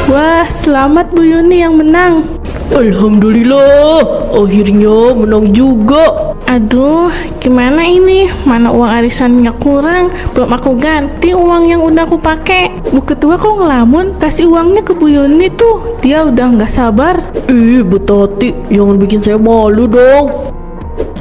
Wah, selamat Bu Yuni yang menang. Alhamdulillah, akhirnya menang juga. Aduh, gimana ini? Mana uang arisannya kurang? Belum aku ganti uang yang udah aku pakai. Bu Ketua kok ngelamun? Kasih uangnya ke Bu Yuni tuh. Dia udah nggak sabar. Bu Tati, jangan bikin saya malu dong.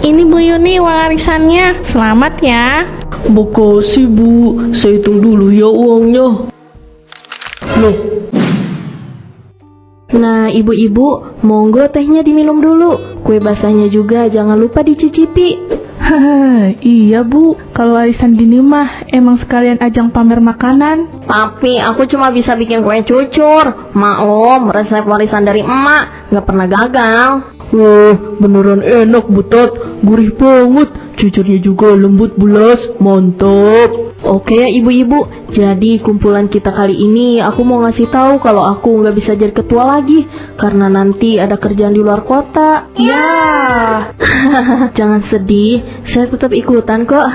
Ini Bu Yuni uang arisannya. Selamat ya. Makasih Bu, saya hitung dulu ya uangnya. Loh, Nah, ibu-ibu, monggo tehnya diminum dulu. Kue basahnya juga jangan lupa dicicipi. Haha, iya Bu. Kalau arisan gini mah emang sekalian ajang pamer makanan. Tapi aku cuma bisa bikin kue cucur. Maklum, resep warisan dari emak, nggak pernah gagal. wah beneran enak Butat, gurih banget. Cucurnya juga lembut bulas, mantap. Oke ya ibu-ibu, jadi kumpulan kita kali ini aku mau ngasih tahu kalau aku nggak bisa jadi ketua lagi karena nanti ada kerjaan di luar kota. Ya. Jangan sedih, saya tetap ikutan kok.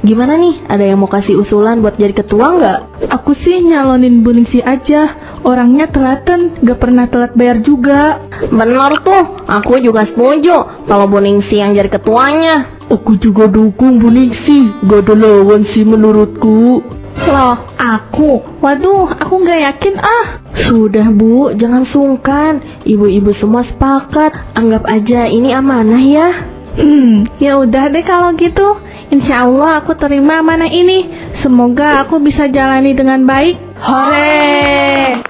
Gimana nih, ada yang mau kasih usulan buat jadi ketua nggak? Aku sih nyalonin Bu Ningsi aja. Orangnya telaten, gak pernah telat bayar juga. Bener tuh, aku juga setuju kalau Bu Ningsi yang jadi ketuanya. Aku juga dukung Bu Ningsi, gak ada lawan sih menurutku. Loh, aku? Waduh, aku gak yakin ah. Sudah Bu, jangan sungkan. Ibu-ibu semua sepakat. Anggap aja ini amanah ya. Ya udah deh kalau gitu. Insya Allah aku terima amanah ini. Semoga aku bisa jalani dengan baik. Hore!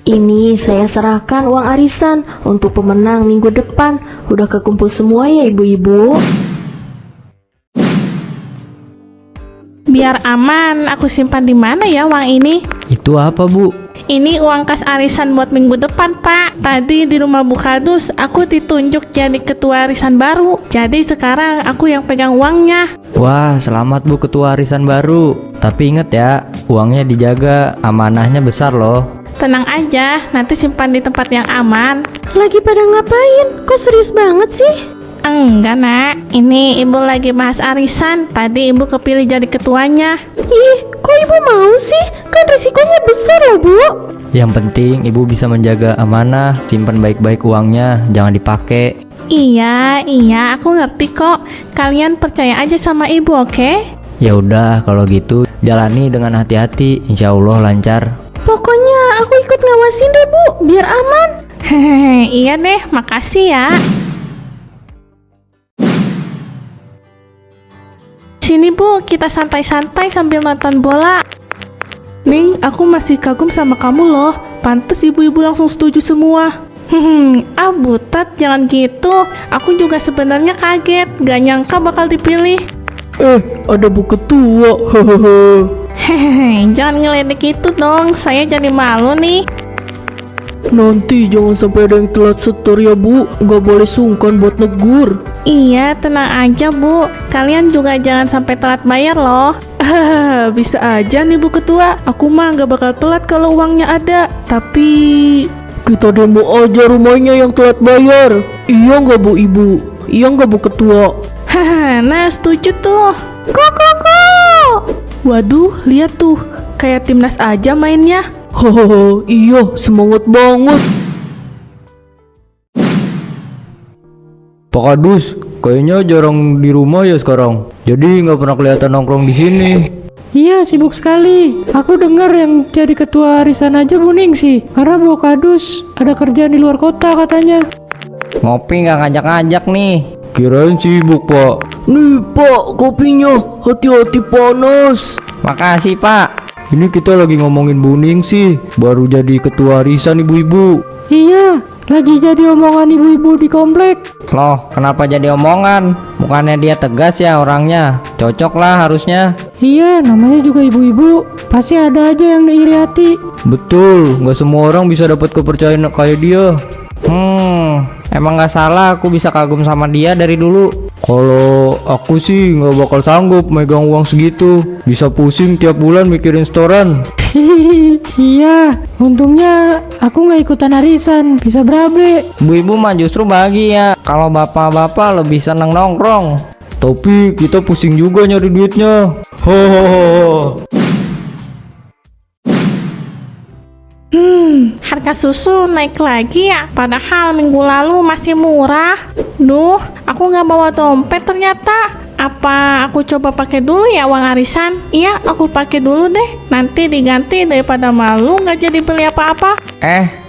Ini saya serahkan uang arisan untuk pemenang minggu depan. Udah kekumpul semua ya ibu-ibu. Biar aman, aku simpan di mana ya uang ini? Itu apa, Bu? Ini uang kas arisan buat minggu depan, Pak. Tadi di rumah Bu Kadus, aku ditunjuk jadi ketua arisan baru. Jadi sekarang aku yang pegang uangnya. Wah, selamat Bu ketua arisan baru. Tapi inget ya, uangnya dijaga, amanahnya besar loh. Tenang aja, nanti simpan di tempat yang aman. Lagi pada ngapain? Kok serius banget sih? Enggak, Nak. Ini Ibu lagi bahas arisan. Tadi Ibu kepilih jadi ketuanya. Ih, kok ibu mau sih? Kan risikonya besar loh, Bu. Yang penting Ibu bisa menjaga amanah, simpan baik-baik uangnya, jangan dipakai. Iya, aku ngerti kok. Kalian percaya aja sama Ibu, oke? Ya udah, kalau gitu jalani dengan hati-hati, insya Allah lancar. Pokoknya aku ikut ngawasin deh, Bu, biar aman. Hehehe, iya deh, makasih ya. Sini Bu, kita santai-santai sambil nonton bola. Ning, aku masih kagum sama kamu loh. Pantes ibu-ibu langsung setuju semua. Butat, jangan gitu. Aku juga sebenarnya kaget, gak nyangka bakal dipilih. Ada Bu Ketua, hehehe. Hehehe, jangan ngeledek itu dong, saya jadi malu nih. Nanti jangan sampai ada yang telat setor ya Bu, gak boleh sungkan buat negur. Iya, tenang aja Bu. Kalian juga jangan sampai telat bayar loh. Bisa aja nih Bu Ketua. Aku mah gak bakal telat kalau uangnya ada. Tapi Kita demo aja rumahnya yang telat bayar. Iya nggak Bu Ibu? Iya nggak Bu Ketua? nah setuju tuh. Koko. Waduh, lihat tuh. Kayak timnas aja mainnya. Hahaha, iya semangat banget. Pak Kadus, kayaknya jarang di rumah ya sekarang. Jadi nggak pernah kelihatan nongkrong di sini. Iya, sibuk sekali. Aku dengar yang jadi ketua arisan aja Bu Ningsi, karena Bu Kadus ada kerjaan di luar kota katanya. Ngopi nggak ngajak-ngajak nih. Kirain sibuk Pak. Nih Pak, kopinya. Hati-hati panas. Makasih Pak. Ini kita lagi ngomongin Bu Ningsi, baru jadi ketua arisan ibu-ibu. Iya, lagi jadi omongan ibu-ibu di komplek. Loh, kenapa jadi omongan? Bukannya dia tegas ya orangnya? Cocok lah harusnya. Iya, namanya juga ibu-ibu. Pasti ada aja yang iri hati. Betul, nggak semua orang bisa dapat kepercayaan kayak dia. Emang nggak salah aku bisa kagum sama dia dari dulu. Kalau aku sih nggak bakal sanggup megang uang segitu. Bisa pusing tiap bulan mikirin setoran. Iya, untungnya aku nggak ikutan arisan, bisa berabe. Ibu-ibu mah justru bahagia. Kalau bapak-bapak lebih seneng nongkrong. Tapi kita pusing juga nyari duitnya. Hohoho. Harga susu naik lagi ya? Padahal minggu lalu masih murah. Duh, aku nggak bawa dompet ternyata. Apa aku coba pakai dulu ya uang arisan? Iya, aku pakai dulu deh. Nanti diganti daripada malu nggak jadi beli apa-apa.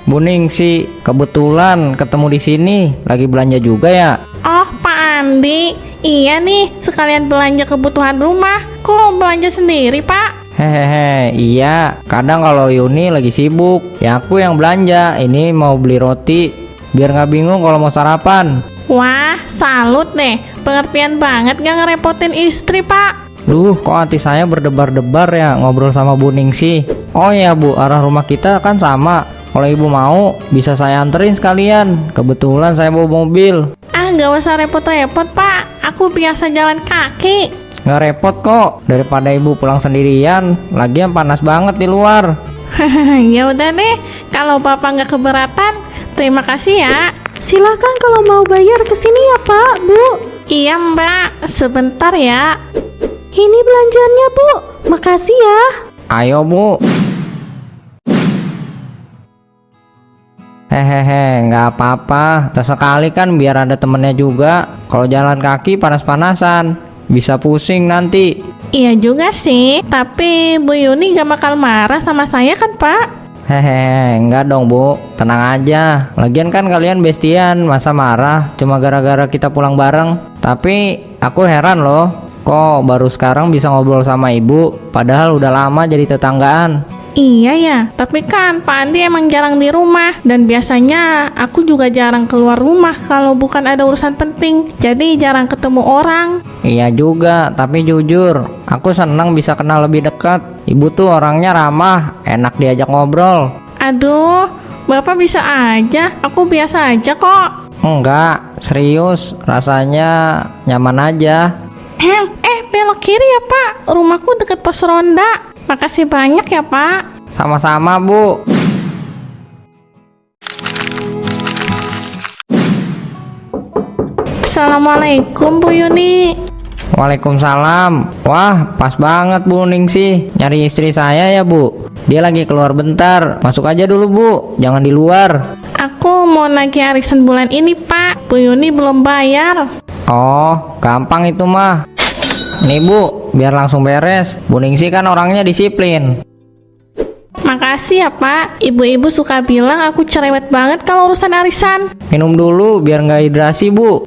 Bu Ningsi, kebetulan ketemu di sini. Lagi belanja juga ya? Oh, Pak Andi. Iya nih, sekalian belanja kebutuhan rumah. Kok belanja sendiri, Pak? Hehehe, iya. Kadang kalau Yuni lagi sibuk, ya aku yang belanja. Ini mau beli roti, biar nggak bingung kalau mau sarapan. Wah, salut deh. Pengertian banget gak ngerepotin istri, Pak. Duh, kok hati saya berdebar-debar ya ngobrol sama Bu Ningsi. Oh ya Bu, arah rumah kita kan sama. Kalau ibu mau, bisa saya anterin sekalian. Kebetulan saya bawa mobil. Ah, gak usah repot-repot, Pak. Aku biasa jalan kaki. Nggak repot kok, daripada ibu pulang sendirian. Lagian panas banget di luar. Ya udah deh, kalau Bapak nggak keberatan, terima kasih ya. Silakan kalau mau bayar ke sini ya Pak, Bu. Iya Mbak, sebentar ya. Ini belanjaannya Bu. Makasih ya. Ayo Bu. Hehehe, nggak apa-apa. Sesekali kan biar ada temennya juga. Kalau jalan kaki panas-panasan, bisa pusing nanti. Iya juga sih, tapi Bu Yuni gak bakal marah sama saya kan Pak? Hehehe, enggak dong Bu, tenang aja. Lagian kan kalian bestian, masa marah cuma gara-gara kita pulang bareng. Tapi aku heran loh, kok baru sekarang bisa ngobrol sama ibu, padahal udah lama jadi tetanggaan. Iya ya, tapi kan Pak Andi emang jarang di rumah. Dan biasanya aku juga jarang keluar rumah kalau bukan ada urusan penting. Jadi jarang ketemu orang. Iya juga, tapi jujur, aku senang bisa kenal lebih dekat. Ibu tuh orangnya ramah, enak diajak ngobrol. Aduh, Bapak bisa aja, aku biasa aja kok. Enggak, serius, rasanya nyaman aja. Belok kiri ya Pak, rumahku deket pos ronda. Makasih banyak ya Pak. Sama-sama Bu. Assalamualaikum Bu Yuni. Waalaikumsalam. Wah, pas banget Bu Ningsi. Nyari istri saya ya Bu. Dia lagi keluar bentar. Masuk aja dulu Bu, jangan di luar. Aku mau nagih arisan bulan ini Pak. Bu Yuni belum bayar. Oh, gampang itu mah. Nih Bu, biar langsung beres. Bu Ningsi kan orangnya disiplin. Makasih ya Pak. Ibu-ibu suka bilang aku cerewet banget kalau urusan arisan. Minum dulu biar nggak hidrasi Bu.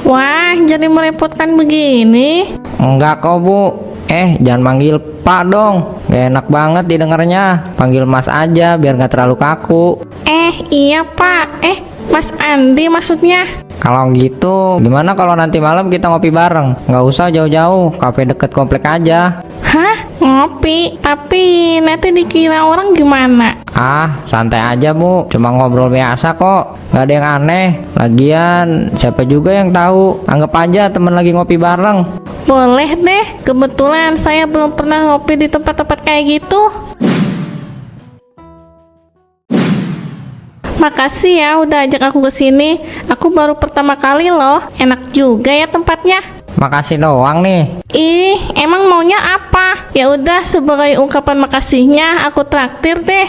Wah, jadi merepotkan begini. Enggak kok Bu. Jangan manggil Pak dong. Gak enak banget didengarnya. Panggil Mas aja biar nggak terlalu kaku. Iya Pak. Mas Andi maksudnya. Kalau gitu, gimana kalau nanti malam kita ngopi bareng? Nggak usah jauh-jauh, kafe deket komplek aja. Hah? Ngopi? Tapi nanti dikira orang gimana? Ah, santai aja Bu, cuma ngobrol biasa kok. Nggak ada yang aneh. Lagian, siapa juga yang tahu? Anggap aja temen lagi ngopi bareng. Boleh deh. Kebetulan saya belum pernah ngopi di tempat-tempat kayak gitu. Makasih ya udah ajak aku ke sini. Aku baru pertama kali loh. Enak juga ya tempatnya. Makasih doang nih. Ih, emang maunya apa? Ya udah, sebagai ungkapan makasihnya aku traktir deh.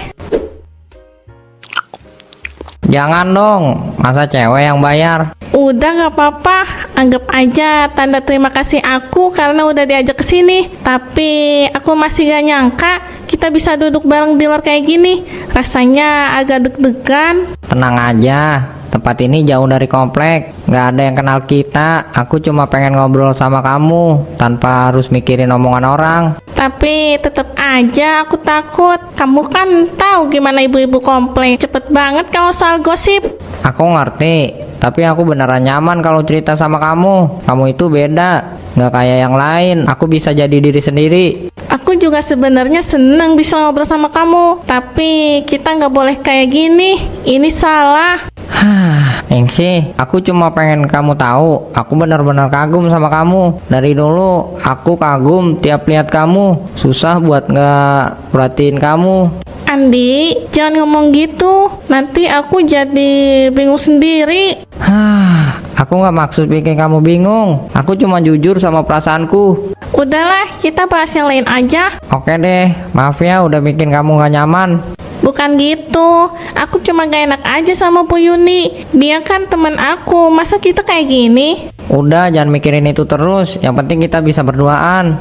Jangan dong, masa cewek yang bayar? Udah nggak apa-apa, anggap aja tanda terima kasih aku karena udah diajak ke sini. Tapi aku masih gak nyangka kita bisa duduk bareng di luar kayak gini. Rasanya agak deg-degan. Tenang aja, tempat ini jauh dari komplek. Nggak ada yang kenal kita. Aku cuma pengen ngobrol sama kamu tanpa harus mikirin omongan orang. Tapi tetap aja aku takut. Kamu kan tahu gimana ibu-ibu komplek. Cepet banget kalau soal gosip. Aku ngerti, tapi aku beneran nyaman kalau cerita sama kamu. Kamu itu beda, nggak kayak yang lain. Aku bisa jadi diri sendiri. Aku juga sebenarnya seneng bisa ngobrol sama kamu. Tapi kita nggak boleh kayak gini. Ini salah. Ningsi, aku cuma pengen kamu tahu, aku benar-benar kagum sama kamu. Dari dulu aku kagum tiap lihat kamu. Susah buat nggak perhatiin kamu. Andi, jangan ngomong gitu. Nanti aku jadi bingung sendiri. Aku nggak maksud bikin kamu bingung. Aku cuma jujur sama perasaanku. Udahlah, kita bahas yang lain aja. Oke deh, maaf ya udah bikin kamu nggak nyaman. Bukan gitu, aku cuma gak enak aja sama Bu Yuni. Dia kan teman aku, masa kita kayak gini? Udah, jangan mikirin itu terus. Yang penting kita bisa berduaan.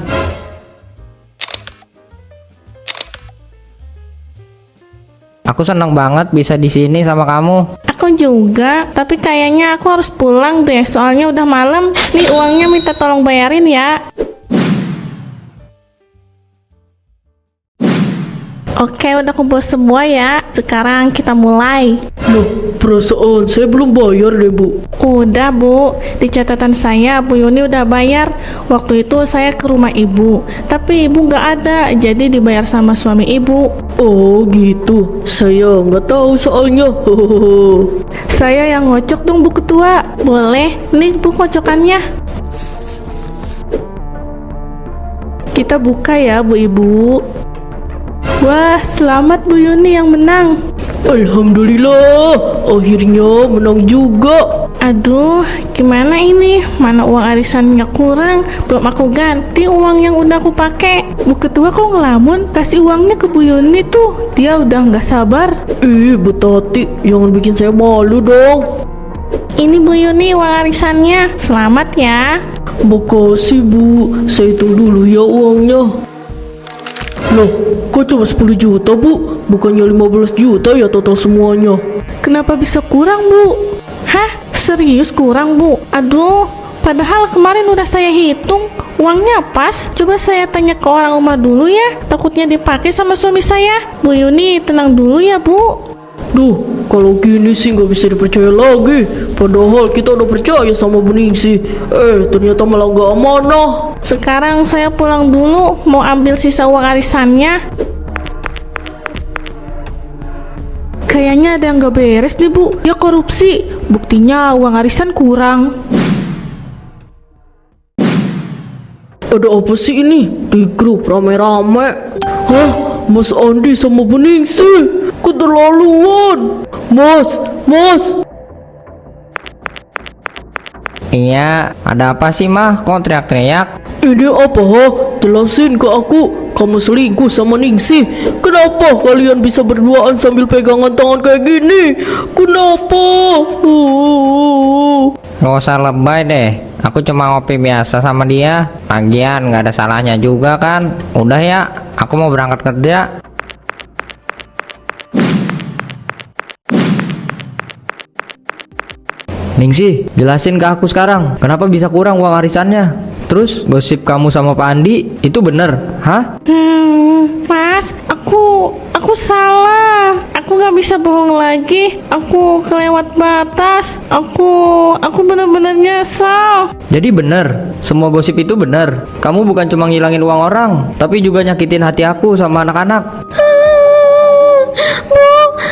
Aku seneng banget bisa di sini sama kamu. Aku juga, tapi kayaknya aku harus pulang deh, soalnya udah malam. Nih uangnya minta tolong bayarin ya. Oke, udah kumpul semua ya. Sekarang kita mulai. Loh, perasaan saya belum bayar deh, Bu. Udah Bu, di catatan saya Bu Yuni udah bayar. Waktu itu saya ke rumah ibu, tapi ibu nggak ada, jadi dibayar sama suami ibu. Oh gitu, saya nggak tahu soalnya. Saya yang ngocok dong Bu Ketua. Boleh, nih Bu kocokannya. Kita buka ya Bu Ibu. Wah, selamat Bu Yuni yang menang. Alhamdulillah, akhirnya menang juga. Aduh, gimana ini? Mana uang arisannya kurang? Belum aku ganti uang yang udah aku pakai. Bu Ketua kok ngelamun? Kasih uangnya ke Bu Yuni tuh. Dia udah nggak sabar. Bu Tati, jangan bikin saya malu dong. Ini Bu Yuni uang arisannya. Selamat ya. Makasih Bu, saya hitung dulu ya uangnya. Loh, kok cuma 10 juta Bu? Bukannya 15 juta ya total semuanya? Kenapa bisa kurang Bu? Hah? Serius kurang Bu? Aduh, padahal kemarin udah saya hitung uangnya pas. Coba saya tanya ke orang rumah dulu ya. Takutnya dipakai sama suami saya. Bu Yuni tenang dulu ya Bu. Duh, kalau gini sih nggak bisa dipercaya lagi. Padahal kita udah percaya sama Beningsih. Ternyata malah nggak amanah. Sekarang saya pulang dulu, mau ambil sisa uang arisannya. Kayaknya ada yang nggak beres nih Bu. Ya korupsi, buktinya uang arisan kurang. Ada apa sih ini? Di grup rame-rame. Hah? Mas Andi sama Beningsih? Keterlaluan. Mas. Iya, ada apa sih mah? Kok teriak-teriak? Ini apa ha? Jelasin ke aku. Kamu selingkuh sama Ningsih. Kenapa kalian bisa berduaan sambil pegangan tangan kayak gini? Kenapa? Gak usah lebay deh. Aku cuma ngopi biasa sama dia. Lagian gak ada salahnya juga kan. Udah ya, aku mau berangkat kerja. Ningsih, jelasin ke aku sekarang, kenapa bisa kurang uang arisannya? Terus gosip kamu sama Pak Andi itu bener, hah? Mas, aku salah. Aku nggak bisa bohong lagi. Aku kelewat batas. Aku benar-benar nyesal. Jadi bener, semua gosip itu bener. Kamu bukan cuma ngilangin uang orang, tapi juga nyakitin hati aku sama anak-anak. Bu,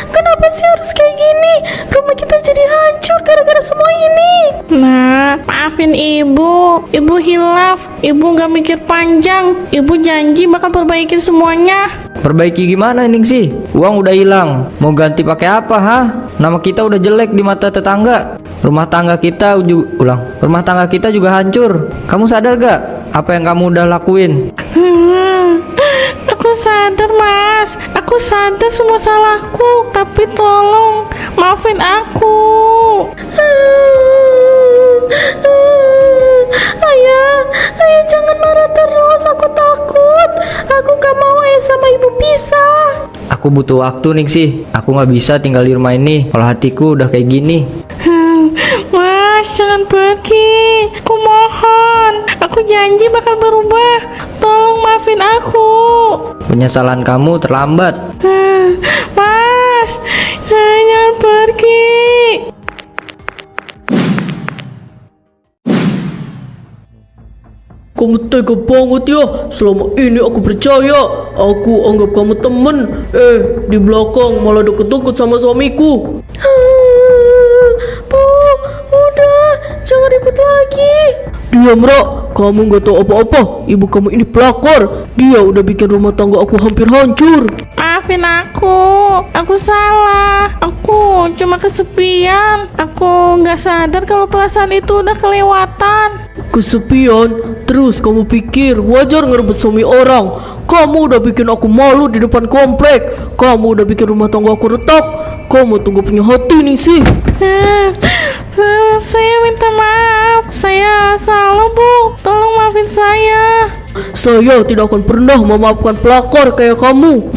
kenapa sih harus kayak gini? Rumah kita jadi hancur gara-gara semua ini. Nah, maafin ibu. Ibu hilaf. Ibu nggak mikir panjang. Ibu janji bakal perbaikin semuanya. Perbaiki gimana ini sih? Uang udah hilang, mau ganti pakai apa, ha? Nama kita udah jelek di mata tetangga. Rumah tangga kita juga hancur. Kamu sadar gak apa yang kamu udah lakuin? Aku sadar Mas. Aku sadar semua salahku. Tapi tolong maafin aku. Ayah jangan marah terus. Aku takut. Aku gak mau ayah sama ibu pisah. Aku butuh waktu nih sih. Aku nggak bisa tinggal di rumah ini kalau hatiku udah kayak gini. Mas, jangan pergi. Aku mohon. Aku janji bakal berubah. Tolong maafin aku. Penyesalan kamu terlambat. Mas, jangan pergi. Kamu tega banget ya. Selama ini aku percaya. Aku anggap kamu temen. Di belakang malah deket-deket sama suamiku. Bu, udah, jangan ribut lagi. Diam, Ra. Kamu gak tahu apa-apa. Ibu kamu ini pelakor. Dia udah bikin rumah tangga aku hampir hancur. Maaf maafin aku. Aku salah. Aku cuma kesepian. Aku nggak sadar kalau perasaan itu udah kelewatan. Kesepian, terus kamu pikir wajar ngerebut suami orang? Kamu udah bikin aku malu di depan komplek. Kamu udah bikin rumah tangga aku retak. Kamu tunggu punya hati nih sih. Saya minta maaf. Saya salah, Bu. Tolong maafin saya. Saya tidak akan pernah memaafkan pelakor kayak kamu.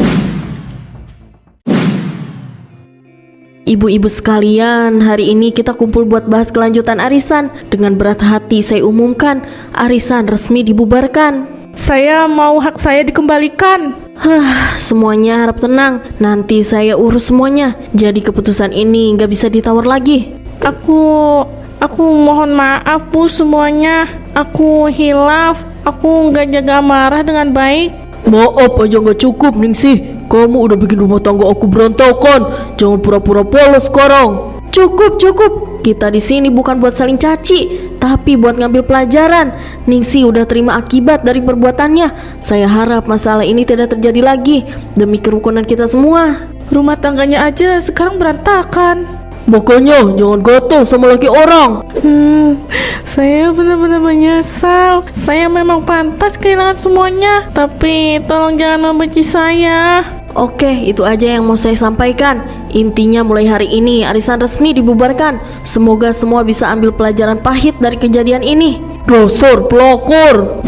Ibu-ibu sekalian, hari ini kita kumpul buat bahas kelanjutan arisan. Dengan berat hati saya umumkan, arisan resmi dibubarkan. Saya mau hak saya dikembalikan. Semuanya harap tenang, nanti saya urus semuanya. Jadi keputusan ini nggak bisa ditawar lagi. Aku mohon maaf, Bu, semuanya. Aku hilaf. Aku nggak jaga amarah dengan baik. Maaf aja nggak cukup Ningsih. Kamu udah bikin rumah tangga aku berantakan. Jangan pura-pura polos sekarang. Cukup. Kita di sini bukan buat saling caci, tapi buat ngambil pelajaran. Ningsih udah terima akibat dari perbuatannya. Saya harap masalah ini tidak terjadi lagi demi kerukunan kita semua. Rumah tangganya aja sekarang berantakan. Makanya jangan gatel sama laki orang. Saya benar-benar menyesal. Saya memang pantas kehilangan semuanya. Tapi tolong jangan membenci saya. Oke, itu aja yang mau saya sampaikan. Intinya mulai hari ini arisan resmi dibubarkan. Semoga semua bisa ambil pelajaran pahit dari kejadian ini. Dasar pelakor.